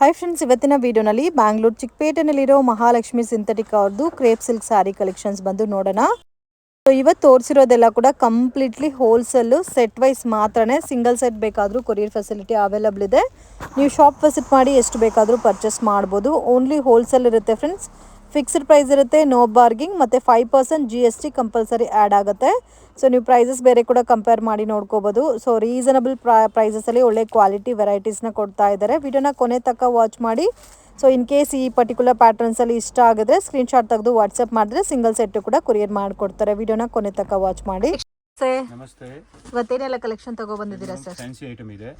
Hi friends, ಇವತ್ತಿನ ವಿಡಿಯೋನಲ್ಲಿ Bangalore ಚಿಕ್ಕಪೇಟೆನಲ್ಲಿರೋ Mahalakshmi synthetic ಅವ್ರದ್ದು ಕ್ರೇಪ್ ಸಿಲ್ಕ್ ಸ್ಯಾರಿ ಕಲೆಕ್ಷನ್ಸ್ ಬಂದು ನೋಡೋಣ. ಸೊ ಇವತ್ತು ತೋರಿಸಿರೋದೆಲ್ಲ ಕೂಡ ಕಂಪ್ಲೀಟ್ಲಿ ಹೋಲ್ಸೇಲ್ ಸೆಟ್ ವೈಸ್ ಮಾತ್ರನೇ. ಸಿಂಗಲ್ ಸೆಟ್ ಬೇಕಾದರೂ ಕೊರಿಯರ್ ಫೆಸಿಲಿಟಿ ಅವೈಲಬಲ್ ಇದೆ. ನೀವು ಶಾಪ್ ವಿಸಿಟ್ ಮಾಡಿ ಎಷ್ಟು ಬೇಕಾದರೂ ಪರ್ಚೇಸ್ ಮಾಡ್ಬೋದು. ಓನ್ಲಿ ಹೋಲ್ಸೇಲ್ ಇರುತ್ತೆ ಫ್ರೆಂಡ್ಸ್. ಫಿಕ್ಸ್ಡ್ ಪ್ರೈಸ್ ಇರುತ್ತೆ, ನೋ ಬಾರ್ಗಿಂಗ್, ಮತ್ತು 5% GST ಕಂಪಲ್ಸರಿ ಆ್ಯಡ್ ಆಗುತ್ತೆ. ಸೊ ನೀವು ಪ್ರೈಸಸ್ ಬೇರೆ ಕೂಡ ಕಂಪೇರ್ ಮಾಡಿ ನೋಡ್ಕೋಬೋದು. ಸೊ ರೀಸನಬಲ್ ಪ್ರೈಸಸಲ್ಲಿ ಒಳ್ಳೆ ಕ್ವಾಲಿಟಿ ವೆರೈಟೀಸ್ನ ಕೊಡ್ತಾ ಇದ್ದಾರೆ. ವಿಡಿಯೋನ ಕೊನೆ ತನಕ ವಾಚ್ ಮಾಡಿ. ಸೊ ಇನ್ ಕೇಸ್ ಈ ಪರ್ಟಿಕ್ಯುಲರ್ ಪ್ಯಾಟರ್ನ್ಸಲ್ಲಿ ಇಷ್ಟ ಆಗಿದ್ರೆ ಸ್ಕ್ರೀನ್ಶಾಟ್ ತೆಗೆದು ವಾಟ್ಸಪ್ ಮಾಡಿದ್ರೆ ಸಿಂಗಲ್ ಸೆಟ್ ಕೂಡ ಕೊರಿಯರ್ ಮಾಡಿಕೊಡ್ತಾರೆ. ವಿಡಿಯೋನ ಕೊನೆ ತನಕ ವಾಚ್ ಮಾಡಿ. ನಮಸ್ತೆ. ಇವತ್ತೇನೆಲ್ಲ ಕಲೆಕ್ಷನ್ ತಗೊಬಂದಿದ್ದೀರಾ ಸರ್? ಫ್ಯಾನ್ಸಿ ಐಟಮ್ ಇದೆ.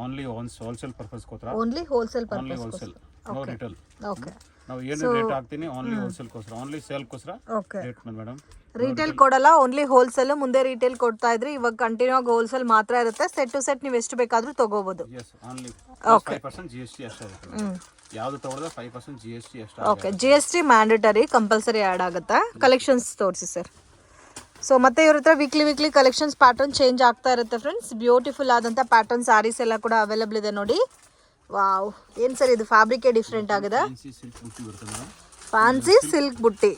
ಓನ್ಲಿ ಹೋಲ್ಸೇಲ್ ಪರ್ಪಸ್ ಕೋಸ್ಕರ. Only wholesale only purpose. Wholesale, no retail. Okay. ನಾವು ಏನು ರೇಟ್ ಹಾಕ್ತೀನಿ ಓನ್ಲಿ ಹೋಲ್ಸೇಲ್ ಕೋಸ್ಕರ, ಓನ್ಲಿ ಸೇಲ್ ಕೋಸ್ಕರ ಓಕೆ. Rate madam. ರಿಟೇಲ್ ಕೊಡಲ್ಲ, ಓನ್ಲಿ ಹೋಲ್ಸೇಲ್. ಮುಂದೆ ರಿಟೇಲ್ ಕೊಡ್ತಾ ಇದ್ರಿ, ಇವಾಗ ಕಂಟಿನ್ಯೂ ಆಗಿ ಹೋಲ್ಸೇಲ್ ಮಾತ್ರ ಇರುತ್ತೆ. ಸೆಟ್ ಟು ಸೆಟ್ ನೀವು ಎಷ್ಟು ಬೇಕಾದ್ರೂ ತಗೋಬಹುದು. S, only Okay. 5% GST ಅಷ್ಟೇ ಇರುತ್ತೆ. ಯಾವುದು ತಗೊಳ್ಳೋದು 5% GST ಅಷ್ಟೇ. Okay, GST mandatory compulsory add ಆಗುತ್ತೆ. ಕಲೆಕ್ಷನ್ಸ್ ತೋರಿಸಿ ಸರ್. ಸೊ ಮತ್ತೆ ಇವ್ರ ಹತ್ರ ವೀಕ್ಲಿ ಕಲೆಕ್ಷನ್ಸ್ ಪ್ಯಾಟರ್ನ್ ಚೇಂಜ್ ಆಗ್ತಾ ಇರುತ್ತೆ ಫ್ರೆಂಡ್ಸ್. ಬ್ಯೂಟಿಫುಲ್ ಆದಂಥ ಪ್ಯಾಟರ್ನ್ ಸ್ಯಾರೀಸ್ ಎಲ್ಲ ಕೂಡ ಅವೈಲಬಲ್ ಇದೆ ನೋಡಿ. ವಾವ್, ಏನು ಸರ್ ಇದು ಫ್ಯಾಬ್ರಿಕೇ ಡಿಫ್ರೆಂಟ್ ಆಗಿದೆ. ಫ್ಯಾನ್ಸಿ ಸಿಲ್ಕ್ ಬುಟ್ಟಿ.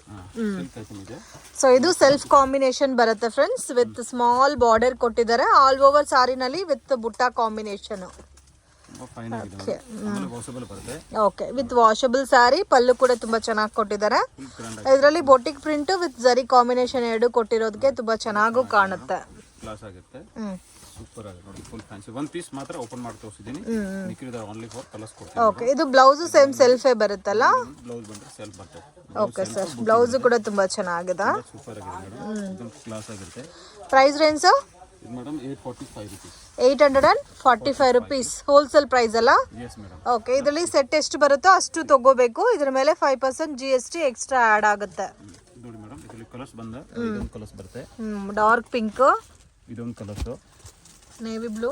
ಸೊ ಇದು ಸೆಲ್ಫ್ ಕಾಂಬಿನೇಷನ್ ಬರುತ್ತೆ ಫ್ರೆಂಡ್ಸ್. ವಿತ್ ಸ್ಮಾಲ್ ಬಾರ್ಡರ್ ಕೊಟ್ಟಿದ್ದಾರೆ ಆಲ್ ಓವರ್ ಸಾರಿನಲ್ಲಿ ವಿತ್ ಬುಟ್ಟ combination. Okay, with washable sari. Pallu ಕೂಡ ತುಂಬಾ ಚೆನ್ನಾಗಿ ಕೊಟ್ಟಿದ್ದಾರೆ. ಇದರಲ್ಲಿ boutique print with zari combination ಎರಡು ಕೊಟ್ಟಿರೋದಕ್ಕೆ ತುಂಬಾ ಚೆನ್ನಾಗೂ ಕಾಣುತ್ತೆ. ಸೂಪರ್ ಆಗಿದೆ ನೋಡಿ. ಫುಲ್ ಫ್ಯಾನ್ಸಿ ಒನ್ ಪೀಸ್ ಮಾತ್ರ ಓಪನ್ ಮಾಡಿ ತೋರಿಸಿದ್ದೀನಿ. ಮಿಕ್ಕಿದ ಓನ್ಲಿ ಫಾರ್ ಕಲರ್ಸ್ ಕೊಡ್ತೀನಿ. ಓಕೆ, ಇದು ಬ್ಲೌಸ್ ಸೇಮ್ ಸೆಲ್ಫೇ ಬರುತ್ತಲ್ಲ? ಬ್ಲೌಸ್ ಬಂದ್ರೆ ಸೆಲ್ಫ್ ಬರ್ತದೆ. ಓಕೆ ಸರ್, ಬ್ಲೌಸ್ ಕೂಡ ತುಂಬಾ ಚೆನ್ನಾಗಿದೆ. ಸೂಪರ್ ಆಗಿದೆ ಮೇಡಮ್, एकदम ಕ್ಲಾಸ್ ಆಗಿರುತ್ತೆ. ಪ್ರೈಸ್ ರೇಂಜ್ ಇದು madam 845 rupees. 845 rupees wholesale price ಅಲ್ಲ? Yes madam. ಓಕೆ, ಇದರಲ್ಲಿ ಸೆಟ್ ಎಷ್ಟು ಬರುತ್ತೋ ಅಷ್ಟು ತಗೋಬೇಕು. ಇದ್ರ ಮೇಲೆ 5% GST ಎಕ್ಸ್ಟ್ರಾ ಆ್ಯಡ್ ಆಗುತ್ತೆ. ನೋಡಿ ಮೇಡಮ್, ಇದರಲ್ಲಿ ಕಲರ್ಸ್ ಬಂದ ಇದೊಂದು ಕಲರ್ಸ್ ಬರುತ್ತೆ. ಡಾರ್ಕ್ ಪಿಂಕ್, ಇದೊಂದು ಕಲರ್ಸ್, ನೇವಿ ಬ್ಲೂ,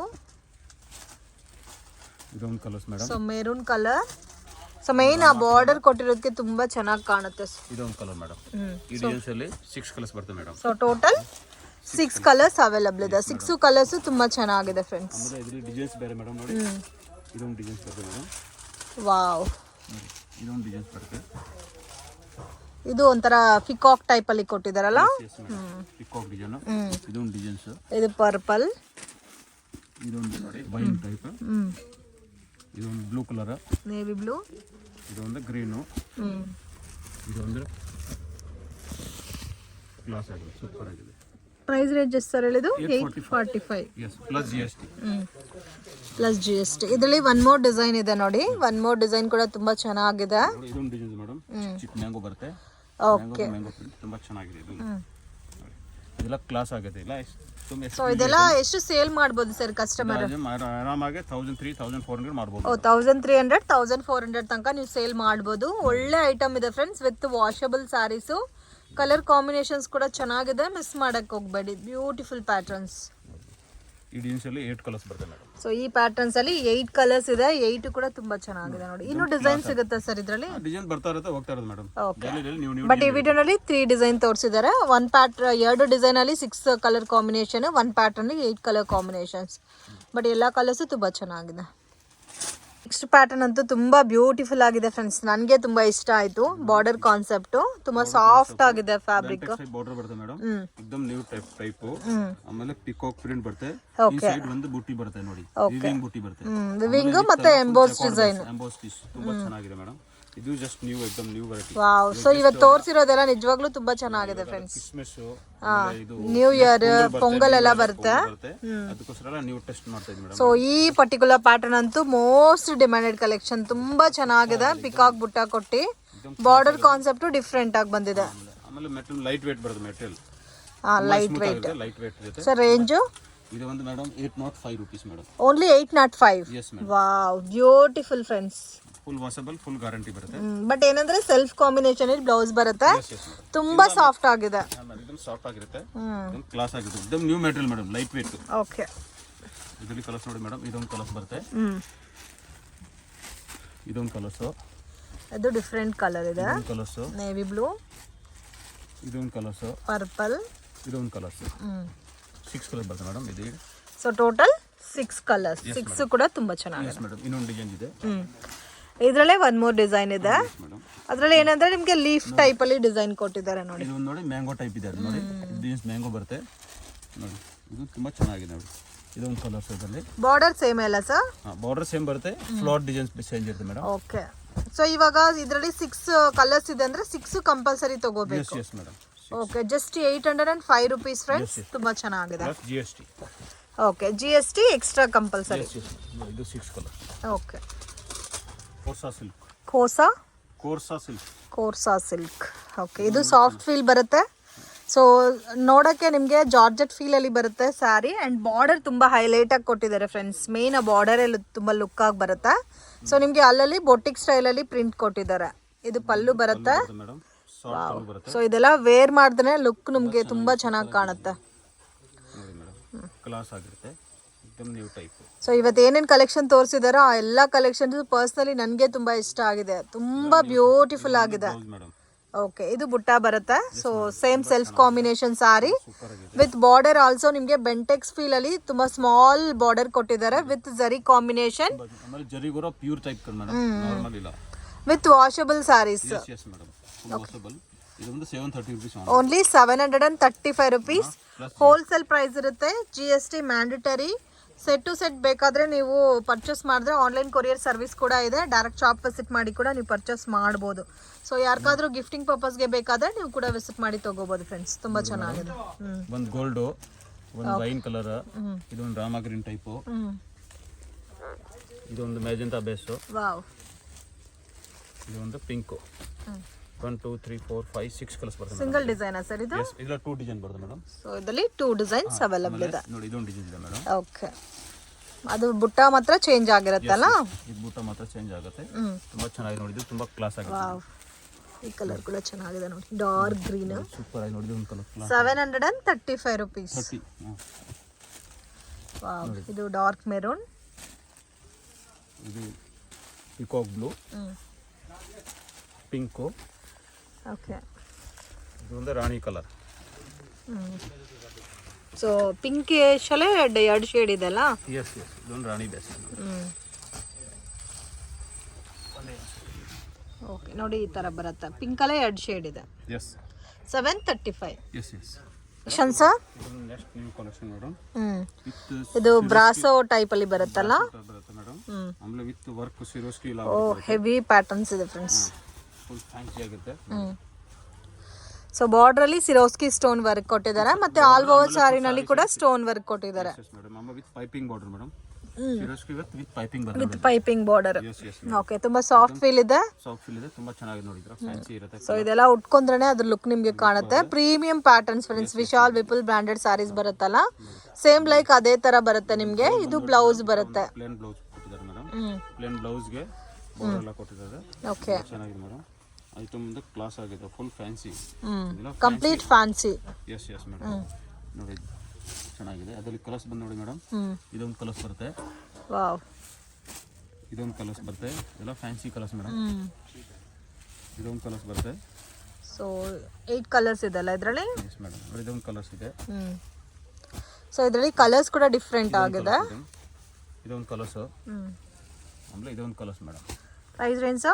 ಇದೊಂದು colours madam. So maroon colour. So main ಆ ಬಾರ್ಡರ್ ಕೊಟ್ಟಿರೋದಕ್ಕೆ ತುಂಬಾ ಚೆನ್ನಾಗಿ ಕಾಣುತ್ತೆ. ಇದೊಂದು ಕಲರ್ ಮೇಡಮ್. ಈ ಡಿಸೈನ್ಸ್ ಅಲ್ಲಿ 6 ಕಲರ್ಸ್ ಬರುತ್ತೆ madam. So total 6 colours available ಇದೆ. 6 ಕಲರ್ಸ್ ತುಂಬಾ ಚೆನ್ನಾಗಿದೆ ಫ್ರೆಂಡ್ಸ್. ಆಮೇಲೆ ಇದರಲ್ಲಿ ಡಿಸೈನ್ಸ್ ಬೇರೆ ಮೇಡಮ್ ನೋಡಿ. ಇದೊಂದು ಡಿಸೈನ್ಸ್ ಬರುತ್ತೆ ಮೇಡಮ್. ವಾವ್, ಇದೊಂದು ಡಿಸೈನ್ಸ್ ಬರುತ್ತೆ. ಇದು ಒಂಥರ ಪಿಕಾಕ್ ಟೈಪ್ ಅಲ್ಲಿ ಕೊಟ್ಟಿದಾರಲ್ಲ? Peacock design. ಇದೊಂದು ಡಿಸೈನ್ಸ್. ಇದು ಪರ್ಪಲ್. ಇದೊಂದು ನೋಡಿ ವೈನ್ ಟೈಪ್. ಇದೊಂದು ಬ್ಲೂ ಕಲರ್, ನೇವಿ ಬ್ಲೂ. ಇದೊಂದು ಗ್ರೀನು. ಇದೊಂದು ಗ್ಲಾಸ್ ಆಗಿದೆ, ಸೂಪರ್ ಆಗಿದೆ. ಪ್ರೈಸ್ ರೇಂಜ್ ಎಷ್ಟು ಸರ್ ಹೇಳಿದ್ದು? 845. Yes, plus GST. Plus GST. ಇದರಲ್ಲಿ ಒನ್ ಮೋರ್ ಡಿಸೈನ್ ಇದೆ ನೋಡಿ. ಒನ್ ಮೋರ್ ಡಿಸೈನ್ ಕೂಡ ತುಂಬಾ ಚೆನ್ನಾಗಿದೆ. ಇದೊಂದು ಡಿಸೈನ್ ಮೇಡಮ್, ಚಿಕ್ಕ ಮ್ಯಾಂಗೋ ಬರುತ್ತೆ. ಓಕೆ, ಮ್ಯಾಂಗೋ ಪ್ರಿಂಟ್ ತುಂಬಾ ಚೆನ್ನಾಗಿದೆ. ಇದೆಲ್ಲ ಕ್ಲಾಸ್ ಆಗುತ್ತೆ. ಇಲ್ಲ ಸೊ ಇದೆಲ್ಲ ಎಷ್ಟು ಸೇಲ್ ಮಾಡ್ಬೋದು ಸರ್ ಕಸ್ಟಮರ್? ಆರಾಮಾಗಿ 1300-1400 ಮಾಡ್ಬೋದು. 1300-1400 ತನಕ ನೀವು ಸೇಲ್ ಮಾಡ್ಬೋದು. ಒಳ್ಳೆ ಐಟಮ್ ಇದೆ friends, with washable saris. Colour combinations ಕೂಡ ಚೆನ್ನಾಗಿದೆ, ಮಿಸ್ ಮಾಡಕ್ಕೆ ಹೋಗಬೇಡಿ. Beautiful patterns. ಈ ಡಿಸೈನ್ಸ್ ಅಲ್ಲಿ 8 ಕಲರ್ಸ್ ಬರುತ್ತೆ ಮೇಡಮ್. ಸೊ ಈ ಪ್ಯಾಟರ್ನ್ಸ್ ಅಲ್ಲಿ 8 ಕಲರ್ಸ್ ಇದೆ. 8 ಕೂಡ ತುಂಬಾ ಚೆನ್ನಾಗಿದೆ ನೋಡಿ. ಇನ್ನು ಡಿಸೈನ್ ಸಿಗುತ್ತೆ ಸರ್ ಇದರಲ್ಲಿ? ಡಿಸೈನ್ ಬರ್ತಾ ಇರುತ್ತೆ, ಹೋಗ್ತಾ ಇರುತ್ತೆ ಮೇಡಮ್. ಬಟ್ ಈ ವಿಡಿಯೋನಲ್ಲಿ 3 ಡಿಸೈನ್ ತೋರಿಸಿದ್ದಾರೆ. ಒಂದು ಪ್ಯಾಟರ್ನ್ 2 ಡಿಸೈನ್ ಅಲ್ಲಿ 6 ಕಲರ್ ಕಾಂಬಿನೇಷನ್, ಒಂದು ಪ್ಯಾಟರ್ನ್ 8 ಕಲರ್ ಕಾಂಬಿನೇಷನ್ಸ್. ಬಟ್ ಎಲ್ಲ ಕಲರ್ಸು ತುಂಬಾ ಚೆನ್ನಾಗಿದೆ. ನೆಕ್ಸ್ಟ್ ಪ್ಯಾಟರ್ನ್ ಅಂತೂ ತುಂಬಾ ಬ್ಯೂಟಿಫುಲ್ ಆಗಿದೆ ಫ್ರೆಂಡ್ಸ್. ನನಗೆ ತುಂಬಾ ಇಷ್ಟ ಆಯ್ತು. ಬಾರ್ಡರ್ ಕಾನ್ಸೆಪ್ಟ್ ತುಂಬಾ ಸಾಫ್ಟ್ ಆಗಿದೆ ಫ್ಯಾಬ್ರಿಕ್. ಬಾರ್ಡರ್ ಬರುತ್ತೆ ಮೇಡಮ್, एकदम ನ್ಯೂ ಟೈಪ್. ಆಮೇಲೆ ಪಿಕಾಕ್ ಪ್ರಿಂಟ್ ಬರುತ್ತೆ. ಈ ಸೈಡ್ ಒಂದು ಬುಟ್ಟಿ ಬರುತ್ತೆ ನೋಡಿ, ವಿವಿಂಗ್ ಬುಟ್ಟಿ ಬರುತ್ತೆ. ವಿವಿಂಗ್ ಮತ್ತೆ ಎಂಬೋಸ್ ಡಿಸೈನ್. ಎಂಬೋಸ್ ಪೀಸ್ ತುಂಬಾ ಚೆನ್ನಾಗಿದೆ ಮೇಡಮ್. ಇದು ಜಸ್ಟ್ ನ್ಯೂ, एकदम ನ್ಯೂ ವೆರೈಟಿ. ವಾವ್, ಸೊ ಇವತ್ತು ತೋರಿಸಿರೋದೆಲ್ಲ ನಿಜವಾಗ್ಲೂ ತುಂಬಾ ಚೆನ್ನಾಗಿದೆ friends. Christmas, new year, pongal ಎಲ್ಲ ಬರುತ್ತೆ. ಅದಕ್ಕೋಸ್ಕರ ನ್ಯೂ ಟೆಸ್ಟ್ ಮಾಡ್ತಾ ಇದ್ದೀವಿ ಮೇಡಮ್. ಸೊ ಈ ಪರ್ಟಿಕ್ಯುಲರ್ ಪ್ಯಾಟರ್ನ್ ಅಂತೂ ಮೋಸ್ಟ್ ಡಿಮ್ಯಾಂಡೆಡ್ ಕಲೆಕ್ಷನ್. ತುಂಬಾ ಚೆನ್ನಾಗಿದೆ. ಪಿಕಾಕ್ ಬುಟ್ಟ ಕೊಟ್ಟಿ ಬಾರ್ಡರ್ ಕಾನ್ಸೆಪ್ಟ್ ಡಿಫ್ರೆಂಟ್ ಆಗಿ ಬಂದಿದೆ. ಆಮೇಲೆ ಮೆಟೀರಿಯಲ್ ಲೈಟ್ ವೇಟ್ ಬರುತ್ತೆ. Material light weight. Light weight ಇರುತ್ತೆ. ಸರ್ ರೇಂಜ್ ಇದು ಒಂದು madam 805 rupees madam. Only 805. Yes madam. Wow, beautiful friends. Full washable, full guarantee ಬರುತ್ತೆ. ಬಟ್ ಏನಂದ್ರೆ ಸೆಲ್ಫ್ ಕಾಂಬಿನೇಷನ್ ಇಲ್ಲಿ ಬ್ಲೌಸ್ ಬರುತ್ತೆ. ತುಂಬಾ ಸಾಫ್ಟ್ ಆಗಿದೆ. एकदम ಸಾಫ್ಟ್ ಆಗಿರುತ್ತೆ, एकदम ಕ್ಲಾಸ್ ಆಗಿದೆ. एकदम new material madam, light weight. Okay, ಇದರಲ್ಲಿ ಕಲರ್ಸ್ ನೋಡಿ ಮೇಡಮ್. ಇದೊಂದು ಕಲರ್ಸ್ ಬರುತ್ತೆ. ಇದೊಂದು ಕಲರ್ಸ್, ಇದು ಡಿಫರೆಂಟ್ ಕಲರ್ ಇದೆ. ಕಲರ್ಸ್ ನೇವಿ ಬ್ಲೂ, ಇದೊಂದು ಕಲರ್ಸ್, ಪರ್ಪಲ್, ಇದೊಂದು ಕಲರ್ಸ್. 6 ಕಲರ್ ಬರುತ್ತೆ ಮೇಡಮ್. ಇದು ಸೊ ಟೋಟಲ್ 6 ಕಲರ್ಸ್. 6 ಕೂಡ ತುಂಬಾ ಚೆನ್ನಾಗಿದೆ ಮೇಡಮ್. ಇನ್ನೊಂದು ಡಿಸೈನ್ ಇದೆ. ಇದರಲ್ಲೇ ಒನ್ ಮೋರ್ ಡಿಸೈನ್ ಇದೆ. ಮೇಡಮ್ ಅದರಲ್ಲಿ ಏನಂದ್ರೆ ನಿಮಗೆ ಲೀಫ್ ಟೈಪ್ ಅಲ್ಲಿ ಡಿಸೈನ್ ಕೊಟ್ಟಿದ್ದಾರೆ ನೋಡಿ. ಇದು ನೋಡಿ ಮ್ಯಾಂಗೋ ಟೈಪ್ ಇದೆ, ಅದು ನೋಡಿ ಡೀನ್ಸ್ ಮ್ಯಾಂಗೋ ಬರುತ್ತೆ ನೋಡಿ. ಇದು ತುಂಬಾ ಚೆನ್ನಾಗಿದೆ ನೋಡಿ. ಇದು ಒಂದು ಕಲರ್ಸ್ ಇದರಲ್ಲಿ. ಬಾರ್ಡರ್ ಸೇಮ್ ಅಲ್ಲ ಸರ್? ಬಾರ್ಡರ್ ಸೇಮ್ ಬರುತ್ತೆ, ಫ್ಲವರ್ ಡಿಸೈನ್ಸ್ ಚೇಂಜ್ ಇರುತ್ತೆ ಮೇಡಮ್. ಓಕೆ. ಸೊ ಇವಾಗ ಇದರಲ್ಲಿ 6 ಕಲರ್ಸ್ ಇದೆ ಅಂದ್ರೆ 6 ಕಂಪಲ್ಸರಿ ತಗೋಬೇಕು. Yes madam. Okay, just 805 rupees friends. ತುಂಬಾ ಚೆನ್ನಾಗಿದೆ. GST. Okay, GST extra compulsory. ಇದು 6 ಕಲರ್. ಓಕೆ. ಕೋರ್ಸಾ ಸಿಲ್ಕ್. ಕೋರ್ಸಾ ಸಿಲ್ಕ್. ಓಕೆ, ಇದು ಸಾಫ್ಟ್ ಫೀಲ್ ಬರುತ್ತೆ. ಸೊ ನೋಡೋಕ್ಕೆ ನಿಮಗೆ ಜಾರ್ಜೆಟ್ ಫೀಲಲ್ಲಿ ಬರುತ್ತೆ ಸ್ಯಾರಿ. ಆ್ಯಂಡ್ ಬಾರ್ಡರ್ ತುಂಬ ಹೈಲೈಟಾಗಿ ಕೊಟ್ಟಿದ್ದಾರೆ ಫ್ರೆಂಡ್ಸ್. ಮೇನ್ ಆ ಬಾರ್ಡರೇ ತುಂಬ ಲುಕ್ಕಾಗಿ ಬರುತ್ತೆ. ಸೊ ನಿಮಗೆ ಅಲ್ಲಲ್ಲಿ ಬೊಟಿಕ್ ಸ್ಟೈಲಲ್ಲಿ ಪ್ರಿಂಟ್ ಕೊಟ್ಟಿದ್ದಾರೆ. ಇದು ಪಲ್ಲು ಬರುತ್ತೆ. ಸೊ ಇದೆಲ್ಲ ವೇರ್ ಮಾಡಿದ್ರೆ ಲುಕ್ ನಿಮಗೆ ತುಂಬ ಚೆನ್ನಾಗಿ ಕಾಣುತ್ತೆ. ಸೊ ಇವತ್ತು ಏನೇನು ಕಲೆಕ್ಷನ್ ತೋರಿಸಿದಾರೋ ಆ ಎಲ್ಲ ಕಲೆಕ್ಷನ್ಸ್ ಪರ್ಸ್ನಲಿ ನನಗೆ ತುಂಬ ಇಷ್ಟ ಆಗಿದೆ. ತುಂಬ ಬ್ಯೂಟಿಫುಲ್ ಆಗಿದೆ. ಓಕೆ, ಇದು ಬುಟ್ಟ ಬರುತ್ತೆ. So same self combination sari with border also ನಿಮಗೆ ಬೆಂಟೆಕ್ಸ್ ಫೀಲ್ ಅಲ್ಲಿ ತುಂಬಾ ಸ್ಮಾಲ್ ಬಾರ್ಡರ್ ಕೊಟ್ಟಿದ್ದಾರೆ with zari combination, with washable saris. Only 735 rupees. Wholesale price ಇರುತ್ತೆ. GST mandatory. Set to set ಬೇಕಾದರೆ ನೀವು ಪರ್ಚೇಸ್ ಮಾಡಿದ್ರೆ ಆನ್ಲೈನ್ ಕೊರಿಯರ್ ಸರ್ವಿಸ್ ಕೂಡ ಇದೆ. ಡೈರೆಕ್ಟ್ ಶಾಪ್ ವಿಸಿಟ್ ಮಾಡಿ ಕೂಡ ನೀವು ಪರ್ಚೇಸ್ ಮಾಡ್ಬೋದು. ಸೊ ಯಾರಿಗಾದ್ರೂ ಗಿಫ್ಟಿಂಗ್ ಪರ್ಪಸ್ಗೆ ಬೇಕಾದರೆ ನೀವು ಕೂಡ ವಿಸಿಟ್ ಮಾಡಿ ತಗೋಬೋದು ಫ್ರೆಂಡ್ಸ್. ತುಂಬ ಚೆನ್ನಾಗಿದೆ. ಒಂದು ಗೋಲ್ಡ್, ಒಂದು ವೈನ್ ಕಲರ್, ಇದೊಂದು ರಾಮಾ ಗ್ರೀನ್ ಟೈಪ್, ಇದೊಂದು ಮೆಜೆಂಟಾ ಬೇಸ್, ವಾವ್, ಇದೊಂದು ಪಿಂಕ್. 1 2 3 4 5 6 ಕಲರ್ಸ್ ಬರುತ್ತೆ. ಸಿಂಗಲ್ ಡಿಸೈನ್ ಸರ್ ಇದು? ಇದರಲ್ಲಿ 2 ಡಿಸೈನ್ ಬರುತ್ತೆ ಮೇಡಮ್. ಸೊ ಇದರಲ್ಲಿ 2 ಡಿಸೈನ್ಸ್ ಅವೈಲೇಬಲ್ ಇದೆ ನೋಡಿ. ಇದೊಂದು ಡಿಸೈನ್ ಇದೆ ಮೇಡಮ್. ಓಕೆ, ಅದು ಬುಟ್ಟ ಮಾತ್ರ ಚೇಂಜ್ ಆಗಿರುತ್ತಲ್ಲ? ಇದು ಬುಟ್ಟ ಮಾತ್ರ ಚೇಂಜ್ ಆಗುತ್ತೆ. ತುಂಬಾ ಚೆನ್ನಾಗಿದೆ ನೋಡಿ. ಇದು ತುಂಬಾ ಕ್ಲಾಸ್ ಆಗಿದೆ. ವಾವ್, ಈ ಕಲರ್ ಕೂಡ ಚೆನ್ನಾಗಿದೆ ನೋಡಿ. ಡಾರ್ಕ್ ಗ್ರೀನ್, ಸೂಪರ್ ಆಗಿ ನೋಡಿ. ಒಂದು ಕಲರ್ 735 rupees. 30. ವಾವ್, ಇದು ಡಾರ್ಕ್ ಮೆರೂನ್, ಇದು ಪಿಕಾಕ್ ಬ್ಲೂ, ಪಿಂಕ್. ಓಕೆ, ಇದು ಒಂದು ರಾಣಿ ಕಲರ್. ಸೊ ಪಿಂಕ್ ಶಲೇ ಎರಡು ಶೇಡ್ ಇದೆಲ್ಲ. ಎಸ್ ಇದೊಂದು ರಾಣಿ ಬೇಸ್. ಓಕೆ, ನೋಡಿ ಈ ತರ ಬರುತ್ತೆ. ಪಿಂಕ್ ಅಲ್ಲೇ 2 ಶೇಡ್ ಇದೆ. ಎಸ್ 735. Yes yes. ಶನ್ಸಾ ನೆಕ್ಸ್ಟ್ ನ್ಯೂ ಕಲೆಕ್ಷನ್ ಮೇಡಮ್. ಇದು ಬ್ರಾಸೋ ಟೈಪ್ ಅಲ್ಲಿ ಬರುತ್ತಲ್ಲ ಬರುತ್ತೆ ಮೇಡಮ್. ಆಮೇಲೆ ವಿತ್ ವರ್ಕ್ ಸಿರೋಸ್ಕಿ ಇಲ್ಲ. ಓ, ಹೆವಿ ಪ್ಯಾಟರ್ನ್ಸ್ ಇದೆ ಫ್ರೆಂಡ್ಸ್. ಫುಲ್ ಫ್ಯಾನ್ಸಿ ಆಗುತ್ತೆ. ಸೊ ಬಾರ್ಡರ್ ಅಲ್ಲಿ ಸಿರೋಸ್ಕಿ ಸ್ಟೋನ್ ವರ್ಕ್ ಕೊಟ್ಟಿದ್ದಾರೆ. ಮತ್ತೆ ಆಲ್ ಓವರ್ ಸಾರಿನಲ್ಲಿ ಕೂಡ ಸ್ಟೋನ್ ವರ್ಕ್ ಕೊಟ್ಟಿದ್ದಾರೆ. With piping border madam. ಸಿರೋಸ್ಕಿ with piping border. With piping border. Okay, ತುಂಬಾ ಸಾಫ್ಟ್ ಫೀಲ್ ಇದೆ. ಸಾಫ್ಟ್ ಫೀಲ್ ಇದೆ, ತುಂಬಾ ಚೆನ್ನಾಗಿದೆ ನೋಡಿ. ಫ್ಯಾನ್ಸಿ ಇರುತ್ತೆ. ಸೊ ಇದೆಲ್ಲ ಉಟ್ಕೊಂಡ್ರೆ ಅದ್ರ ಲುಕ್ ನಿಮಗೆ ಕಾಣುತ್ತೆ. Premium patterns friends. Vishal Vipul branded saris ಬರುತ್ತಲ್ಲ, ಸೇಮ್ ಲೈಕ್ ಅದೇ ತರ ಬರುತ್ತೆ ನಿಮಗೆ. ಇದು ಬ್ಲೌಸ್ ಬರುತ್ತೆ. ಪ್ಲೇನ್ ಬ್ಲೌಸ್ ಕೊಟ್ಟಿದ್ದಾರೆ ಮೇಡಮ್. ಪ್ಲೇನ್ ಬ್ಲೌಸ್ ಗೆ ಬಾರ್ಡರ್ ಎಲ್ಲ ಕೊಟ್ಟಿದ್ದಾರೆ. ಓಕೆ, ಚೆನ್ನಾಗಿದೆ ಮೇಡಮ್. ಐಟಮ್ ಒಂದು ಕ್ಲಾಸ್ ಆಗಿದೆ. Full fancy, complete fancy. Yes yes madam. ನೋಡಿ ಚೆನ್ನಾಗಿದೆ. ಅದರಲ್ಲಿ ಕಲರ್ಸ್ ಬಂದು ನೋಡಿ ಮೇಡಮ್. ಇದೊಂದು ಕಲರ್ಸ್ ಬರುತ್ತೆ. ವಾವ್, ಇದೊಂದು ಕಲರ್ಸ್ ಬರುತ್ತೆ. ಎಲ್ಲ ಫ್ಯಾನ್ಸಿ ಕಲರ್ಸ್ ಮೇಡಮ್. ಇದೊಂದು ಕಲರ್ಸ್ ಬರುತ್ತೆ. ಸೊ 8 ಕಲರ್ಸ್ ಇದೆಲ್ಲ ಇದರಲ್ಲಿ. S madam. ನೋಡಿ ಇದೊಂದು ಕಲರ್ಸ್ ಇದೆ. ಸೊ ಇದರಲ್ಲಿ ಕಲರ್ಸ್ ಕೂಡ ಡಿಫ್ರೆಂಟ್ ಆಗಿದೆ. ಇದೊಂದು ಕಲರ್ಸ್, ಆಮೇಲೆ ಇದೊಂದು ಕಲರ್ಸ್ ಮೇಡಮ್. ಪ್ರೈಸ್ ರೇಂಜ್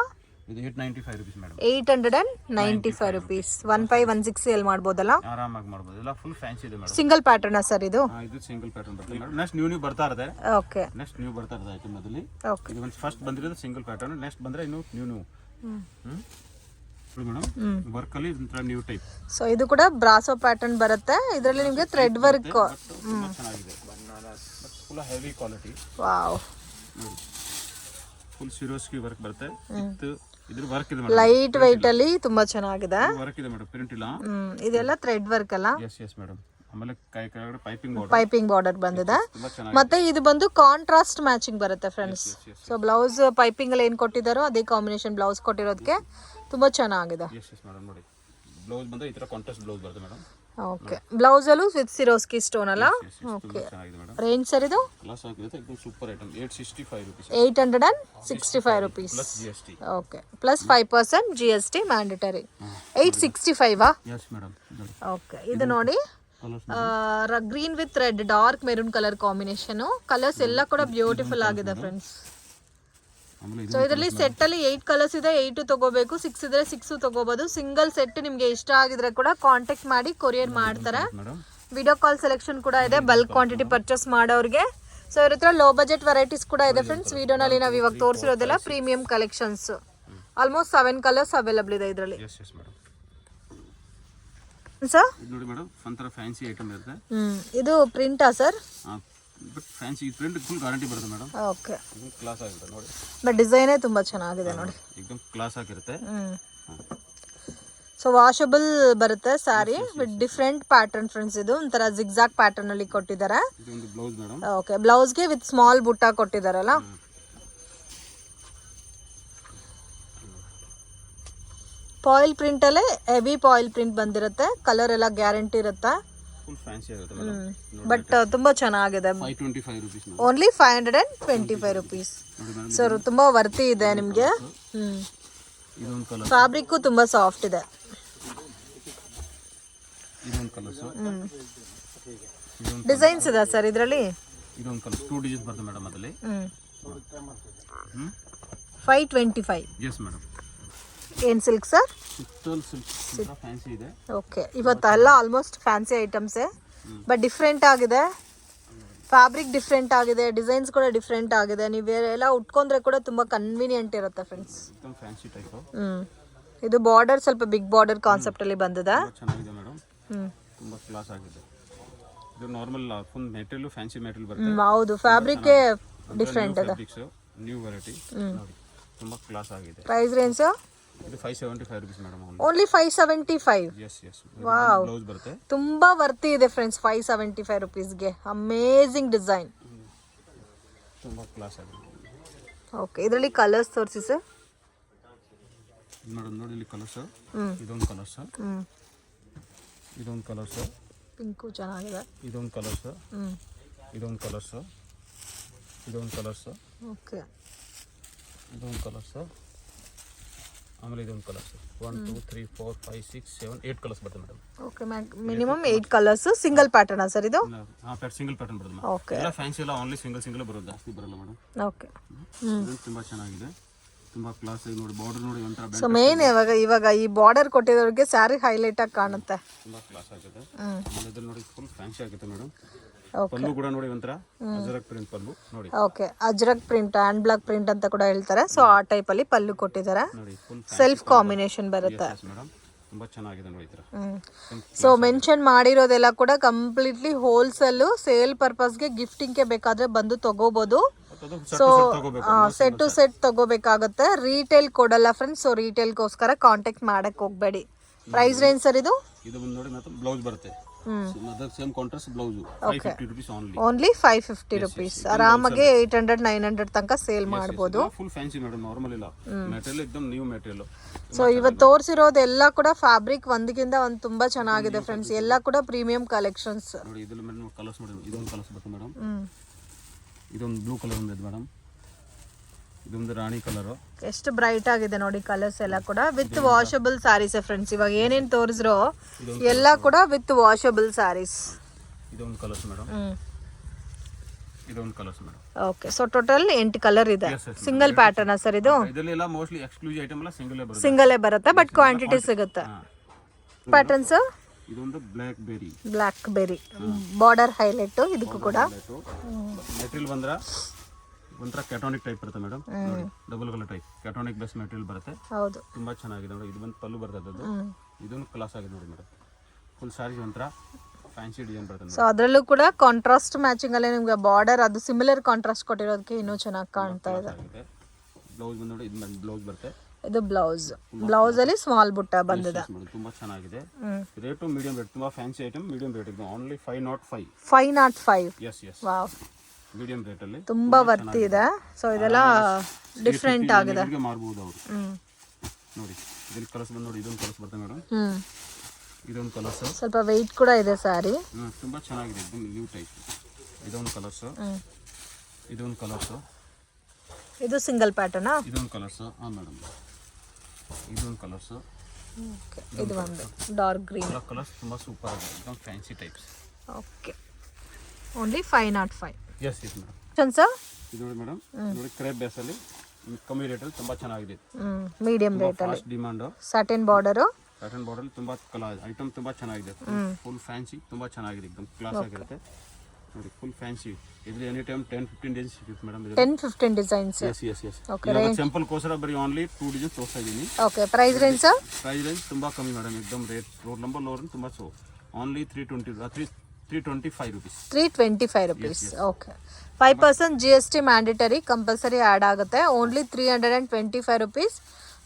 ಇದು 895 rupees ಮೇಡಮ್. 895 rupees. 1516 ಎಲ್ಲಿ ಮಾಡ್ಬೋದಲ್ಲ, ಆರಾಮಾಗಿ ಮಾಡ್ಬೋದು. ಎಲ್ಲ ಫುಲ್ ಫ್ಯಾನ್ಸಿ ಇದೆ ಮೇಡಮ್. ಸಿಂಗಲ್ ಪ್ಯಾಟರ್ನ್ ಸರ್ ಇದು? ಇದು ಸಿಂಗಲ್ ಪ್ಯಾಟರ್ನ್ ಬರುತ್ತೆ ಮೇಡಮ್. ನೆಕ್ಸ್ಟ್ ನ್ಯೂ ಬರ್ತಾ ಇರುತ್ತೆ. ಓಕೆ, ನೆಕ್ಸ್ಟ್ ನ್ಯೂ ಬರ್ತಾ ಇರುತ್ತೆ ಐಟಮ್ ಅದಲ್ಲಿ. ಓಕೆ, ಇದು ಒಂದು ಫಸ್ಟ್ ಬಂದಿರೋದು ಸಿಂಗಲ್ ಪ್ಯಾಟರ್ನ್. ನೆಕ್ಸ್ಟ್ ಬಂದ್ರೆ ಇನ್ನು ನ್ಯೂ ಮೇಡಮ್. ವರ್ಕ್ ಅಲ್ಲಿ ಇದೊಂಥರ ನ್ಯೂ ಟೈಪ್. ಸೊ ಇದು ಕೂಡ ಬ್ರಾಸೋ ಪ್ಯಾಟರ್ನ್ ಬರುತ್ತೆ. ಇದರಲ್ಲಿ ನಿಮಗೆ ಥ್ರೆಡ್ ವರ್ಕ್ ಚೆನ್ನಾಗಿದೆ. Full heavy quality. Wow, full ಸಿರೋಸ್ಕಿ work ಬರುತ್ತೆ. ಇದ್ರ ವರ್ಕ್ ಇದೆ ಲೈಟ್ ವೈಟ್ ಅಲ್ಲಿ ತುಂಬಾ ಚೆನ್ನಾಗಿದೆ. ವರ್ಕ್ ಇದೆ ಮೇಡಮ್, ಪ್ರಿಂಟ್ ಇಲ್ಲ. ಇದೆಲ್ಲ ಥ್ರೆಡ್ ವರ್ಕ್ ಅಲ್ಲ? Yes yes madam. ಆಮೇಲೆ ಕೈ ಕೆಳಗಡೆ ಪೈಪಿಂಗ್ ಬಾರ್ಡರ್ ಬಂದಿದೆ. ಮತ್ತೆ ಇದು ಬಂದು ಕಾಂಟ್ರಾಸ್ಟ್ ಮ್ಯಾಚಿಂಗ್ ಬರುತ್ತೆ ಫ್ರೆಂಡ್ಸ್. ಸೊ ಬ್ಲೌಸ್ ಪೈಪಿಂಗ್ ಅಲ್ಲಿ ಏನ್ ಕೊಟ್ಟಿದ್ದಾರೋ ಅದೇ ಕಾಂಬಿನೇಷನ್ ಬ್ಲೌಸ್ ಕೊಟ್ಟಿರೋದಕ್ಕೆ ತುಂಬಾ ಚೆನ್ನಾಗಿದೆ. Yes yes madam. ನೋಡಿ ಬ್ಲೌಸ್ ಬಂದ್ರೆ ಈ ತರ ಕಾಂಟ್ರಾಸ್ಟ್ ಬ್ಲೌಸ್ ಬರುತ್ತೆ ಮೇಡಮ್. ಓಕೆ, ಬ್ಲೌಸ್ ಅಲ್ಲೂ ವಿತ್ ಸಿರೋಸ್ಕಿ ಸ್ಟೋನ್ ಅಲ್ಲ? ಓಕೆ, ರೇಂಜ್ ಸರ್ ಇದು? ಕ್ಲಾಸ್ ಆಗಿದೆ. ಇದು super item. 865 rupees. 865 rupees. Plus GST. Okay, plus 5% GST mandatory. 865 S madam. Okay, ಇದು ನೋಡಿ green with red, dark maroon colour combination. Colours ಎಲ್ಲ ಕೂಡ beautiful ಆಗಿದೆ ಫ್ರೆಂಡ್ಸ್. ಆಮೇಲೆ ಸೊ ಇದರಲ್ಲಿ ಸೆಟ್ ಅಲ್ಲಿ 8 ಕಲರ್ಸ್ ಇದೆ, 8 ತಗೋಬೇಕು, 6 ಇದ್ರೆ 6 ತಗೋಬಹುದು. ಸಿಂಗಲ್ ಸೆಟ್ ನಿಮ್ಗೆ ಇಷ್ಟ ಆಗಿದ್ರೆ ಕೂಡ ಕಾಂಟ್ಯಾಕ್ಟ್ ಮಾಡಿ ಕೊರಿಯರ್ ಮಾಡ್ತಾರೆ. ಮೇಡಮ್ ವಿಡಿಯೋ ಕಾಲ್ ಸೆಲೆಕ್ಷನ್ ಕೂಡ ಇದೆ ಬಲ್ಕ್ ಕ್ವಾಂಟಿಟಿ ಪರ್ಚೇಸ್ ಮಾಡೋರಿಗೆ. ಸೊ ಇವ್ರ ಹತ್ರ ಲೋ ಬಜೆಟ್ ವೆರೈಟೀಸ್ ಕೂಡ ಇದೆ ಫ್ರೆಂಡ್ಸ್. ವಿಡಿಯೋನಲ್ಲಿ ನಾವು ಇವಾಗ ತೋರಿಸಿರೋದೆಲ್ಲ premium collections. Almost 7 colours available ಇದೆ ಇದರಲ್ಲಿ. S yes madam. ಸರ್ ಇದು ನೋಡಿ ಮೇಡಮ್ ಒಂಥರ ಫ್ಯಾನ್ಸಿ ಐಟಮ್ ಇರುತ್ತೆ. ಇದು ಪ್ರಿಂಟಾ sir? But fancy print full guarantee ಬರುತ್ತೆ ಮೇಡಮ್. ಓಕೆ, ಕ್ಲಾಸ್ ಆಗಿರುತ್ತೆ ನೋಡಿ. ಬಟ್ ಡಿಸೈನೇ ತುಂಬಾ ಚೆನ್ನಾಗಿದೆ ನೋಡಿ, एकदम ಕ್ಲಾಸ್ ಆಗಿರುತ್ತೆ. ಸೊ ವಾಷಬಲ್ ಬರುತ್ತೆ sari with different pattern friends. ಇದು ಒಂಥರ ಜಿಗ್ಜಾಗ್ ಪ್ಯಾಟರ್ನ್ ಅಲ್ಲಿ ಕೊಟ್ಟಿದ್ದಾರೆ. ಇದು ಒಂದು ಬ್ಲೌಸ್ ಮೇಡಮ್. ಓಕೆ, ಬ್ಲೌಸ್ಗೆ ವಿತ್ ಸ್ಮಾಲ್ ಬುಟ್ಟ ಕೊಟ್ಟಿದ್ದಾರಲ್ಲ. ಪಾಯಿಲ್ ಪ್ರಿಂಟ್ ಅಲ್ಲೇ ಹೆವಿ ಪಾಯಿಲ್ ಪ್ರಿಂಟ್ ಬಂದಿರುತ್ತೆ. ಕಲರ್ ಎಲ್ಲ ಗ್ಯಾರಂಟಿ ಇರುತ್ತೆ. ಫುಲ್ ಫ್ಯಾನ್ಸಿ ಆಗುತ್ತೆ ಮೇಡಮ್. ಬಟ್ ತುಂಬಾ ಚೆನ್ನಾಗಿದೆ. 525 rupees madam. Only 525 rupees. Sir ತುಂಬಾ ವರ್ತಿ ಇದೆ ನಿಮ್ಗೆ. ಇದೊಂದು ಕಲರ್. ಫ್ಯಾಬ್ರಿಕ್ ತುಂಬಾ ಸಾಫ್ಟ್ ಇದೆ. ಇದೊಂದು ಕಲರ್ ಸರ್. ಡಿಸೈನ್ಸ್ ಇದೆ ಸರ್ ಇದರಲ್ಲಿ. ಇದೊಂದು ಕಲರ್ 2 ಡಿಸೈನ್ಸ್ ಬರುತ್ತೆ ಮೇಡಮ್ ಅದರಲ್ಲಿ. 525. Yes madam. ಏನ್ ಸಿಲ್ಕ್ ಸರ್? ಸುತ್ತಲ್ ಸಿಲ್ಕ್ ಫ್ಯಾನ್ಸಿ ಇದೆ. ಓಕೆ, ಇವತ್ತೆಲ್ಲ ಆಲ್ಮೋಸ್ಟ್ ಫ್ಯಾನ್ಸಿ ಐಟಮ್ಸೇ, ಬಟ್ ಡಿಫ್ರೆಂಟ್ ಆಗಿದೆ. ಫ್ಯಾಬ್ರಿಕ್ ಡಿಫ್ರೆಂಟ್ ಆಗಿದೆ, ಡಿಸೈನ್ಸ್ ಕೂಡ ಡಿಫ್ರೆಂಟ್ ಆಗಿದೆ. ನೀವು ಎಲ್ಲ ಉಟ್ಕೊಂಡ್ರೆ ಕೂಡ ತುಂಬಾ ಕನ್ವೀನಿಯಂಟ್ ಇರುತ್ತೆ ಫ್ರೆಂಡ್ಸ್. एकदम ಫ್ಯಾನ್ಸಿ ಟೈಪ್. ಇದು ಬಾರ್ಡರ್ ಸ್ವಲ್ಪ ಬಿಗ್ ಬಾರ್ಡರ್ ಕಾನ್ಸೆಪ್ಟ್ ಅಲ್ಲಿ ಬಂದಿದೆ. ಚೆನ್ನಾಗಿದೆ ಮೇಡಮ್. ತುಂಬಾ ಕ್ಲಾಸ್ ಆಗಿದೆ. ಇದು normal full material fancy material ಬರುತ್ತೆ. ಹೌದು, ಫ್ಯಾಬ್ರಿಕ್ ಡಿಫ್ರೆಂಟ್ ಇದೆ. ನ್ಯೂ ವೆರೈಟಿ ನೋಡಿ, ತುಂಬಾ ಕ್ಲಾಸ್ ಆಗಿದೆ. ಪ್ರೈಸ್ ರೇಂಜ್ ಇದು 575 rupees madam. Only 575. Yes yes. Wow, blouse ಬರುತ್ತೆ. ತುಂಬಾ ವರ್ತಿ ಇದೆ ಫ್ರೆಂಡ್ಸ್ 575 ರುಪೀಸ್ಗೆ. ಅಮೇಜಿಂಗ್ ಡಿಸೈನ್, ತುಂಬಾ ಕ್ಲಾಸ್ ಆಗಿದೆ. ಓಕೆ, ಇದರಲ್ಲಿ ಕಲರ್ಸ್ ತೋರಿಸಿ ಸರ್. ಮೇಡಮ್ ನೋಡಿ ಇಲ್ಲಿ ಕಲರ್ಸ್. ಇದೊಂದು ಕಲರ್ಸ್. ಇದೊಂದು ಕಲರ್ಸ್. ಪಿಂಕು ಚೆನ್ನಾಗಿದೆ. ಇದೊಂದು ಕಲರ್ಸ್. ಇದೊಂದು ಕಲರ್ಸ್. ಇದೊಂದು ಕಲರ್ಸ್. ಓಕೆ, ಇದೊಂದು ಕಲರ್ಸ್. ಆಮೇಲೆ ಇದೊಂದು ಕಲರ್ಸ್. 1 2 3 4 5 6 7 8 ಕಲರ್ಸ್ ಬರ್ತದೆ madam. Okay, minimum 8 colours. Single pattern sir ಇದು? ಸಿಂಗಲ್ ಪ್ಯಾಟರ್ನ್ ಬರುತ್ತೆ ಮೇಡಮ್. ಓಕೆ, ಎಲ್ಲ ಫ್ಯಾನ್ಸಿ ಎಲ್ಲ ಓನ್ಲಿ ಸಿಂಗಲ್ ಬರುತ್ತೆ, ಜಾಸ್ತಿ ಬರಲ್ಲ ಮೇಡಮ್. ಓಕೆ, ಇದು ತುಂಬಾ ಚೆನ್ನಾಗಿದೆ. ತುಂಬಾ ಕ್ಲಾಸ್ ಆಗಿ ನೋಡಿ. ಬಾರ್ಡರ್ ನೋಡಿ ಒಂಥರ. ಸೊ ಮೇನ್ ಇವಾಗ ಈ ಬಾರ್ಡರ್ ಕೊಟ್ಟಿರೋರಿಗೆ ಸ್ಯಾರಿ ಹೈಲೈಟ್ ಆಗಿ ಕಾಣುತ್ತೆ. ತುಂಬಾ ಕ್ಲಾಸ್ ಆಗಿದೆ. ಆಮೇಲೆ ಇದು ನೋಡಿ ಫುಲ್ ಫ್ಯಾನ್ಸಿ ಆಗುತ್ತೆ ಮೇಡಮ್. ಪಲ್ಲು ಕೂಡ ನೋಡಿ ಒಂಥರ ಅಜರಕ್ ಪ್ರಿಂಟ್ ಪಲ್ಲು ನೋಡಿ. Okay, ajrak print, hand block print ಅಂತ ಕೂಡ ಹೇಳ್ತಾರೆ. ಸೊ ಆ ಟೈಪ್ ಅಲ್ಲಿ ಪಲ್ಲು ಕೊಟ್ಟಿದ್ದಾರೆ. ನೋಡಿ ಫುಲ್ ಸೆಲ್ಫ್ ಕಾಂಬಿನೇಷನ್ ಬರುತ್ತೆ ಮೇಡಮ್. ತುಂಬಾ ಚೆನ್ನಾಗಿದೆ ನೋಡಿ ಈ ತರ. ಸೊ ಮೆನ್ಷನ್ ಮಾಡಿರೋದೆಲ್ಲ ಕೂಡ ಕಂಪ್ಲೀಟ್ಲಿ ಹೋಲ್ಸೇಲ್, ಸೇಲ್ ಪರ್ಪಸ್ಗೆ ಗಿಫ್ಟಿಂಗ್ಗೆ ಬೇಕಾದ್ರೆ ಬಂದು ತಗೋಬಹುದು. ಸೊ ಸೆಟ್ ಟು ಸೆಟ್ ತಗೋಬೇಕಾಗುತ್ತೆ. ರೀಟೇಲ್ ಕೊಡಲ್ಲ ಫ್ರೆಂಡ್ಸ್. ಸೊ ರೀಟೇಲ್ಗೋಸ್ಕರ ಕಾಂಟ್ಯಾಕ್ಟ್ ಮಾಡಕ್ ಹೋಗ್ಬೇಡಿ. ಪ್ರೈಸ್ ರೇಂಜ್ ಸರ್ ಇದು? ಇದು ಬಂದು ನೋಡಿ ಮತ್ತೆ ಬ್ಲೌಸ್ ಬರುತ್ತೆ. Same contrast blouse. 550 rupees only. Only 550 rupees. ಆರಾಮಾಗಿ 800 900 ತನಕ ಸೇಲ್ ಮಾಡಬಹುದು. ಫುಲ್ ಫ್ಯಾನ್ಸಿ ಮೇಡಮ್, ನಾರ್ಮಲ್ ಇಲ್ಲ. ಮೆಟೀರಿಯಲ್ एकदम ನ್ಯೂ ಮೆಟೀರಿಯಲ್. ಸೊ ಇವತ್ತು ತೋರಿಸಿರೋದೆಲ್ಲ ಕೂಡ ಫ್ಯಾಬ್ರಿಕ್ ಒಂದಕ್ಕಿಂತ ಒಂದು ತುಂಬಾ ಚೆನ್ನಾಗಿದೆ ಫ್ರೆಂಡ್ಸ್. ಎಲ್ಲ ಕೂಡ ಪ್ರೀಮಿಯಂ ಕಲೆಕ್ಷನ್ಸ್ ನೋಡಿ. ಇದರಲ್ಲಿ ಮೇಡಮ್ ಕಲರ್ಸ್ ನೋಡಿ. ಇದೊಂದು ಕಲರ್ಸ್ ಬರುತ್ತೆ ಮೇಡಮ್. ಇದೊಂದು ಬ್ಲೂ ಕಲರ್ ಇದೆ ಮೇಡಮ್. ಇದೊಂದು ರಾಣಿ ಕಲರ್. ಎಷ್ಟು ಬ್ರೈಟ್ ಆಗಿದೆ ನೋಡಿ ಕಲರ್ಸ್ ಎಲ್ಲ ಕೂಡ. With washable saris friends. ಇವಾಗ ಏನೇನ್ ತೋರಿಸ್ರೋ ಎಲ್ಲ ಕೂಡ ವಿತ್ ವಾಷಬಲ್ ಸ್ಯಾರೀಸ್. ಇದೊಂದು ಕಲರ್ಸ್ ಮೇಡಮ್. ಇದೊಂದು colours madam. Okay, so total 8 colour ಇದೆ. ಸಿಂಗಲ್ ಪ್ಯಾಟರ್ನ್ ಸರ್ ಇದು? ಇದೆಲ್ಲ ಮೋಸ್ಟ್ಲಿ ಎಕ್ಸ್ಕ್ಲೂಸಿವ್ ಐಟಮ್ ಎಲ್ಲ ಸಿಂಗಲೇ ಬರುತ್ತೆ, ಬಟ್ ಕ್ವಾಂಟಿಟಿ ಸಿಗುತ್ತೆ. ಪ್ಯಾಟರ್ನ್ಸ್ ಇದೊಂದು ಬ್ಲಾಕ್ ಬೆರಿ ಬಾರ್ಡರ್ ಹೈಲೈಟ್. ಇದಕ್ಕೂ ಕೂಡ ಮೆಟೀರಿಯಲ್ ಬಂದ್ರ ಒಂಥರ ಕ್ಯಾಟೋನಿಕ್ ಟೈಪ್ ಬರುತ್ತೆ ಮೇಡಮ್. ನೋಡಿ double colour type cationic base material ಬರುತ್ತೆ. ಹೌದು, ತುಂಬಾ ಚೆನ್ನಾಗಿದೆ ನೋಡಿ. ಇದು ಬಂದು ಪಲ್ಲು ಬರ್ತದೆ. ಇದೊಂದು ಕ್ಲಾಸ್ ಆಗಿದೆ ನೋಡಿ ಮೇಡಮ್. ಫುಲ್ ಸಾರಿ ಒಂಥರ ಫ್ಯಾನ್ಸಿ ಡಿಸೈನ್ ಬರುತ್ತೆ. ಸೊ ಅದರಲ್ಲೂ ಕೂಡ ಕಾಂಟ್ರಾಸ್ಟ್ ಮ್ಯಾಚಿಂಗ್ ಅಲ್ಲೇ ನಿಮ್ಗೆ ಬಾರ್ಡರ್ ಅದು ಸಿಮಿಲರ್ ಕಾಂಟ್ರಾಸ್ಟ್ ಕೊಟ್ಟಿರೋದಕ್ಕೆ ಇನ್ನೂ ಚೆನ್ನಾಗಿ ಕಾಣ್ತಾ ಇದೆ. ಬ್ಲೌಸ್ ಬಂದು ನೋಡಿ. ಇದು ಬ್ಲೌಸ್ ಬರುತ್ತೆ. ಇದು ಬ್ಲೌಸ್ ಅಲ್ಲಿ ಸ್ಮಾಲ್ ಬುಟ್ಟ ಬಂದಿದೆ. ತುಂಬಾ ಚೆನ್ನಾಗಿದೆ. Rate medium rate. ತುಂಬಾ ಫ್ಯಾನ್ಸಿ ಐಟಮ್, ಮೀಡಿಯಂ ರೇಟ್ ಇದೆ. Only 505. 505. Yes yes. Wow, medium rate ಅಲ್ಲಿ ತುಂಬಾ ವರ್ತಿ ಇದೆ. ಸೊ ಇದೆಲ್ಲ ಡಿಫ್ರೆಂಟ್ ಆಗಿದೆ. ಮಾರಬಹುದು ಅವರು ನೋಡಿ. ಇದರಲ್ಲಿ ಕಲರ್ಸ್ ಬಂದು ನೋಡಿ. ಇದೊಂದು ಕಲರ್ಸ್ ಬರುತ್ತೆ ಮೇಡಮ್. ಇದೊಂದು ಕಲರ್ಸ್. ಸ್ವಲ್ಪ ವೆಯ್ಟ್ ಕೂಡ ಇದೆ ಸ್ಯಾರಿ. ತುಂಬಾ ಚೆನ್ನಾಗಿದೆ. New type. ಇದೊಂದು ಕಲರ್ಸ್. ಇದೊಂದು ಕಲರ್ಸ್. ಇದು ಸಿಂಗಲ್ ಪ್ಯಾಟರ್ನಾ? ಇದೊಂದು ಕಲರ್ಸ್. ಮೇಡಮ್ ಇದೊಂದು ಕಲರ್ಸ್. ಓಕೆ, ಇದು ಒಂದು ಡಾರ್ಕ್ ಗ್ರೀನ್. ಕಲರ್ಸ್ ತುಂಬಾ ಸೂಪರ್ ಆಗಿದೆ. एकदम fancy types. Okay, only 505. Yes yes madam. Sir ಇದು ನೋಡಿ ಮೇಡಮ್. ನೋಡಿ ಕ್ರೇಪ್ ಬೇಸ್ ಅಲ್ಲಿ ಕಮ್ಮಿ ರೇಟಲ್ಲಿ ತುಂಬ ಚೆನ್ನಾಗಿದೆ. ಮೀಡಿಯಂ ರೇಟಲ್ಲಿ fast demand. Satin border. Cotton border ತುಂಬ ಕಲರ್ ಐಟಮ್ ತುಂಬ ಚೆನ್ನಾಗಿದೆ. ಫುಲ್ ಫ್ಯಾನ್ಸಿ ತುಂಬ ಚೆನ್ನಾಗಿದೆ, ಎಕ್ದಮ್ ಕ್ಲಾಸ್ ಆಗಿರುತ್ತೆ ನೋಡಿ. ಫುಲ್ ಫ್ಯಾನ್ಸಿ ಇದು ಎನಿ ಟೈಮ್ 10-15 ಡೇಸ್ ಸಿಗುತ್ತೆ madam. 10-15 designs. Yes yes yes. ಸ್ಯಾಂಪಲ್ಗೋಸ್ಕರ ಬರೀ ಓನ್ಲಿ 2 ಡಿಸೈನ್ಸ್ ತೋರಿಸ್ತಾ ಇದ್ದೀನಿ. Okay, price range sir? Price range ತುಂಬ ಕಮ್ಮಿ ಮೇಡಮ್, ಎಕ್ದಮ್ ರೇಟ್ ರೋಡ್ ನಂಬರ್ ಲೋರ್ ತುಂಬ so only 325 rupees. 325 rupees. Okay, 5% GST mandatory compulsory add ಆಗುತ್ತೆ. Only 325 rupees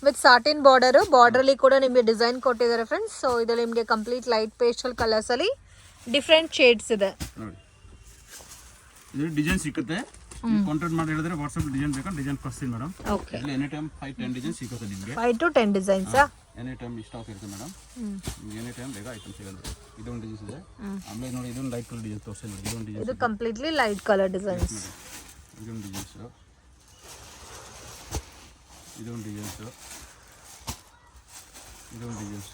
with satin border. ಬಾರ್ಡ್ರಲ್ಲಿ ಕೂಡ ನಿಮಗೆ ಡಿಸೈನ್ ಕೊಟ್ಟಿದ್ದಾರೆ ಫ್ರೆಂಡ್ಸ್. ಸೊ ಇದರಲ್ಲಿ ನಿಮಗೆ complete light pastel ಕಲರ್ಸಲ್ಲಿ different shades ಇದೆ ನೋಡಿ. ಇದು ಡಿಸೈನ್ ಸಿಗುತ್ತೆ, ಕಾಂಟ್ಯಾಕ್ಟ್ ಮಾಡಿ ಹೇಳಿದ್ರೆ ವಾಟ್ಸಪ್ ಡಿಸೈನ್ ಬೇಕಾ ಡಿಸೈನ್ ಕಳಿಸ್ತೀನಿ madam. Okay, any time 5-10 design ಸಿಗುತ್ತೆ ನಿಮಗೆ. 5 to 10 designs any time stock ಇರುತ್ತೆ ಮೇಡಮ್. ಎನಿ ಟೈಮ್ ಬೇಗ ಐಟಮ್ ಸಿಗಲ್ಲ. ಇದೊಂದು ಡಿಸೈನ್ಸ್ ಇದೆ. ಆಮೇಲೆ ನೋಡಿ ಇದೊಂದು ಲೈಟ್ ಕಲರ್ ಡಿಸೈನ್ ತೋರಿಸ್ತೀನಿ ನೋಡಿ. ಇದೊಂದು ಡಿಸೈನ್, ಇದು ಕಂಪ್ಲೀಟ್ಲಿ ಲೈಟ್ ಕಲರ್ ಡಿಸೈನ್ಸ್. ಇದೊಂದು ಡಿಸೈನ್ಸ್, ಇದೊಂದು ಡಿಸೈನ್ಸ್, ಇದೊಂದು ಡಿಸೈನ್ಸ್.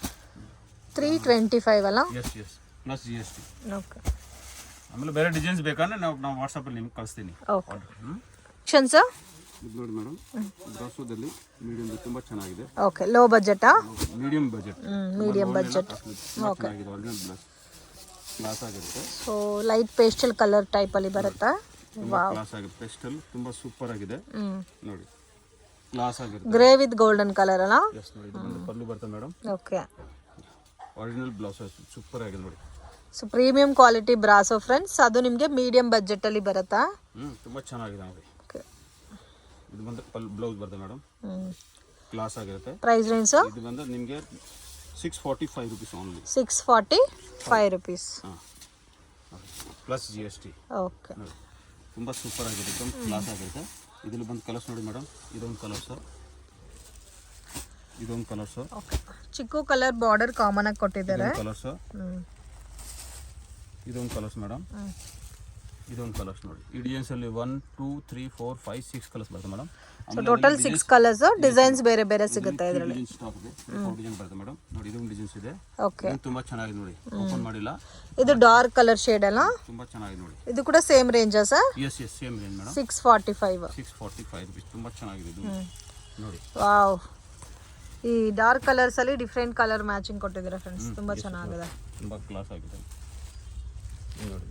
325 ಅಲ್ಲ? Yes yes plus GST. Okay, ಆಮೇಲೆ ಬೇರೆ ಡಿಸೈನ್ಸ್ ಬೇಕಂದ್ರೆ ನಾವು ವಾಟ್ಸಪ್ಪಲ್ಲಿ ನಿಮ್ಗೆ ಕಳಿಸ್ತೀನಿ. Okay sir. ಇದು ನೋಡಿ ಮೇಡಮ್, ಬ್ರಾಸೋದಲ್ಲಿ ಮೀಡಿಯಂ ತುಂಬ ಚೆನ್ನಾಗಿದೆ. ಓಕೆ, ಲೋ ಬಜೆಟಾ? Medium budget. Medium budget. Okay, original class ಆಗಿರುತ್ತೆ. ಸೊ ಲೈಟ್ ಪೇಸ್ಟಲ್ ಕಲರ್ ಟೈಪಲ್ಲಿ ಬರುತ್ತೆ. ವಾವ್, ಕ್ಲಾಸ್ ಆಗಿದೆ. ಪೇಸ್ಟಲ್ ತುಂಬ ಸೂಪರ್ ಆಗಿದೆ ನೋಡಿ, ಕ್ಲಾಸ್ ಆಗಿರುತ್ತೆ. ಗ್ರೇ ವಿತ್ ಗೋಲ್ಡನ್ ಕಲರ್ ಅಲ್ಲ? ಎಸ್ ನೋಡಿ, ಇದು ಬಂದು ಪಲ್ಲು ಬರುತ್ತೆ madam. Okay, original blouse super ಆಗಿದೆ ನೋಡಿ. So premium quality brasso friends. ಅದು ನಿಮಗೆ ಮೀಡಿಯಂ ಬಜೆಟಲ್ಲಿ ಬರುತ್ತಾ? ತುಂಬ ಚೆನ್ನಾಗಿದೆ ನೋಡಿ. ಓಕೆ, ಇದು ಬಂದು ಬ್ಲೌಸ್ ಬರುತ್ತೆ ಮೇಡಮ್, ಕ್ಲಾಸ್ ಆಗಿರುತ್ತೆ. ಪ್ರೈಸ್ ರೇಂಜ್ ಇದು ಬಂದು ನಿಮಗೆ 645 rupees only. 645 rupees plus GST. Okay, ತುಂಬ ಸೂಪರ್ ಆಗಿದೆ, एकदम ಕ್ಲಾಸ್ ಆಗಿರುತ್ತೆ. ಇದರಲ್ಲಿ ಬಂದು ಕಲರ್ಸ್ ನೋಡಿ ಮೇಡಮ್. ಇದೊಂದು ಕಲರ್ ಸರ್, ಇದೊಂದು ಕಲರ್ ಸರ್. ಓಕೆ, ಚಿಕ್ಕು ಕಲರ್ ಬಾರ್ಡರ್ ಕಾಮನ್ ಆಗಿ ಕೊಟ್ಟಿದ್ದಾರೆ. ಕಲರ್ ಸರ್, ಇದೊಂದು ಕಲರ್ಸ್ ಮೇಡಮ್. ಇದೊಂದು ಕಲರ್ಸ್ ನೋಡಿ. ಈ ಡಿಸೈನ್ಸ್ ಅಲ್ಲಿ 1 2 3 4 5 6 ಕಲರ್ಸ್ ಬರುತ್ತೆ madam. So total 6 colours. Designs ಬೇರೆ ಬೇರೆ ಸಿಗುತ್ತೆ ಇದರಲ್ಲಿ. ಸ್ಟಾಕ್ ಇದೆ, 4 ಡಿಸೈನ್ ಬರುತ್ತೆ ಮೇಡಮ್. ನೋಡಿ ಇದೊಂದು ಡಿಸೈನ್ಸ್ ಇದೆ. ಓಕೆ, ಇದು ತುಂಬಾ ಚೆನ್ನಾಗಿದೆ ನೋಡಿ, ಓಪನ್ ಮಾಡಿಲ್ಲ. ಇದು ಡಾರ್ಕ್ ಕಲರ್ ಶೇಡ್ ಅಲ್ಲ? ತುಂಬಾ ಚೆನ್ನಾಗಿದೆ ನೋಡಿ. ಇದು ಕೂಡ ಸೇಮ್ ರೇಂಜಾ ಸರ್? Yes yes same range madam. 645 rupees. ತುಂಬಾ ಚೆನ್ನಾಗಿದೆ ಇದು ನೋಡಿ. ವಾವ್, ಈ ಡಾರ್ಕ್ ಕಲರ್ಸ್ ಅಲ್ಲಿ ಡಿಫರೆಂಟ್ ಕಲರ್ ಮ್ಯಾಚಿಂಗ್ ಕೊಟ್ಟಿದ್ದಾರೆ ಫ್ರೆಂಡ್ಸ್. ತುಂಬಾ ಚೆನ್ನಾಗಿದೆ, ತುಂಬಾ ಕ್ಲಾಸ್ ಆಗಿದೆ ನೋಡಿ.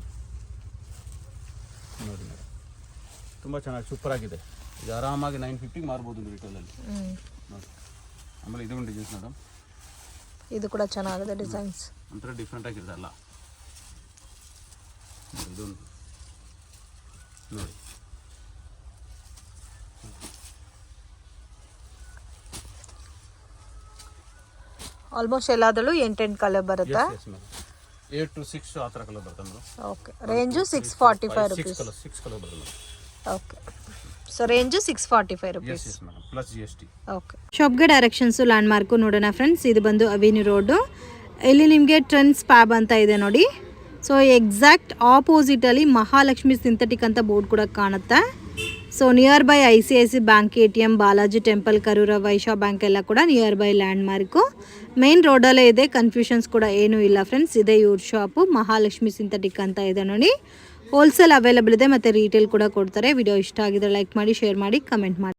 ನೋಡಿ ಮೇಡಮ್, ತುಂಬ ಚೆನ್ನಾಗಿ ಸೂಪರ್ ಆಗಿದೆ. ಇದು ಆರಾಮಾಗಿ 950 ಮಾರ್ಬೋದು ರಿಟೇಲಲ್ಲಿ ನೋಡಿ. ಆಮೇಲೆ ಇದೊಂದು ಡಿಸೈನ್ಸ್ ಮೇಡಮ್. ಇದು ಕೂಡ ಚೆನ್ನಾಗಿದೆ ಡಿಸೈನ್ಸ್. ಒಂಥರ ಡಿಫ್ರೆಂಟ್ ಆಗಿರುತ್ತೆ ಅಲ್ಲ. ಇದೊಂದು ನೋಡಿ, ಆಲ್ಮೋಸ್ಟ್ ಎಲ್ಲಾದಲ್ಲೂ 8 ಕಲರ್ ಬರುತ್ತೆ. 8 to 6 ಆ ಥರ ಕಲರ್ ಬರುತ್ತೆ madam. Okay, range 645 rupees. 6 colour ಬರುತ್ತೆ. Okay, so range 645 rupees. Yes madam, plus GST. Okay, ಶಾಪ್ಗೆ ಡೈರೆಕ್ಷನ್ಸು ಲ್ಯಾಂಡ್ ಮಾರ್ಕು ನೋಡೋಣ ಫ್ರೆಂಡ್ಸ್. ಇದು ಬಂದು ಅವೆನ್ಯೂ ರೋಡು. ಇಲ್ಲಿ ನಿಮಗೆ ಟ್ರೆಂಡ್ಸ್ ಪ್ಯಾಬ್ ಅಂತ ಇದೆ ನೋಡಿ. ಸೊ ಎಕ್ಸಾಕ್ಟ್ ಆಪೋಸಿಟಲ್ಲಿ ಮಹಾಲಕ್ಷ್ಮಿ ಸಿಂಥೆಟಿಕ್ ಅಂತ ಬೋರ್ಡ್ ಕೂಡ ಕಾಣುತ್ತೆ. So near by ICICI bank ATM, Balaji temple, Karur Vysya bank ಎಲ್ಲ ಕೂಡ near by landmark. Main ರೋಡಲ್ಲೇ ಇದೆ, ಕನ್ಫ್ಯೂಷನ್ಸ್ ಕೂಡ ಏನೂ ಇಲ್ಲ ಫ್ರೆಂಡ್ಸ್. ಇದೆ ಇವ್ರ ಶಾಪು, ಮಹಾಲಕ್ಷ್ಮಿ ಸಿಂಥೆಟಿಕ್ ಅಂತ ಇದೆ ನೋಡಿ. ಹೋಲ್ಸೇಲ್ ಅವೈಲೇಬಲ್ ಇದೆ ಮತ್ತು ರೀಟೇಲ್ ಕೂಡ ಕೊಡ್ತಾರೆ. ವಿಡಿಯೋ ಇಷ್ಟ ಆಗಿದ್ರೆ ಲೈಕ್ ಮಾಡಿ, ಶೇರ್ ಮಾಡಿ, ಕಮೆಂಟ್ ಮಾಡಿ.